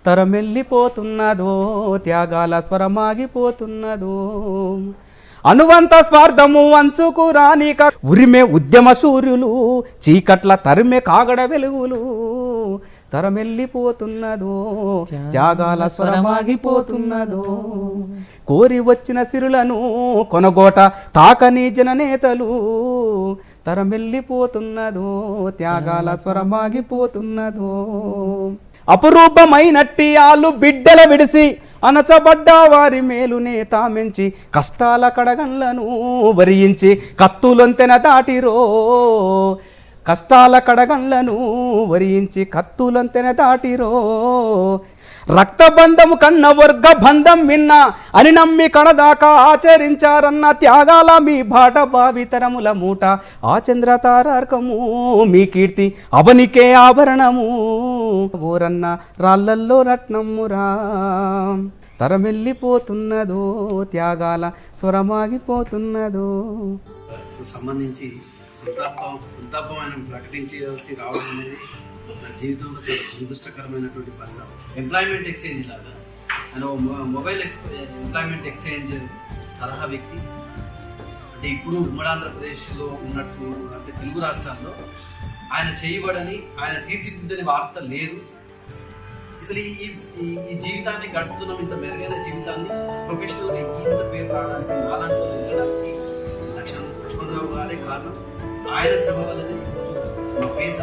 తరమెల్లిపోతున్నదో త్యాగాల స్వరమాగిపోతున్నదో అనువంత స్వార్థము అంచుకు రానిక ఉరిమే ఉద్యమ సూర్యులు చీకట్ల తరిమే కాగడ వెలుగులు తరమెల్లిపోతున్నదో త్యాగాల స్వరమాగిపోతున్నదో కోరి వచ్చిన సిరులను కొనగోట తాకని జననేతలు తరమెల్లిపోతున్నదో త్యాగాల స్వరమాగిపోతున్నదో అపురూపమైనట్టి ఆలు బిడ్డల విడిసి అనచబడ్డ వారి మేలునే తామెంచి కష్టాల కడగండ్లను వరించి కత్తులొంతెన దాటిరో కష్టాల కడగండ్లను వరించి కత్తులొంతెన దాటిరో రక్తబంధము కన్న వర్గ బంధం విన్నా అని నమ్మి కడదాకా ఆచరించారన్న త్యాగాల మీ బాట భావితరముల మూట ఆ చంద్రతారార్కము మీ కీర్తి అవనికే ఆభరణము ఓరన్న రాళ్ళల్లో రత్నమురా తరమెల్లిపోతున్నదో త్యాగాల స్వరమాగిపోతున్నదో సంబంధించి సంతాపమైన ప్రకటించాల్సి రావడం అనేది నా జీవితంలో చాలా దురదృష్టకరమైనటువంటి పని. ఎంప్లాయ్మెంట్ ఎక్స్చేంజ్ లాగా ఆయన మొబైల్ ఎంప్లాయ్మెంట్ ఎక్స్చేంజ్ తరహా వ్యక్తి అంటే ఇప్పుడు ఉమ్మడి ఆంధ్రప్రదేశ్లో ఉన్నట్టు అంటే తెలుగు రాష్ట్రాల్లో ఆయన చేయబడని ఆయన తీర్చిదిద్దని వార్త లేదు. అసలు ఈ జీవితాన్ని గడుపుతున్నాం, ఇంత మెరుగైన జీవితాన్ని ప్రొఫెషనల్గా ఇంత పేరు రావడానికి నాలాంటి వాళ్ళు వెళ్ళడానికి లక్ష్మణరావు గారే కారణం. ఆయన శ్రమ వల్లనే ఈరోజు మా ఫేస్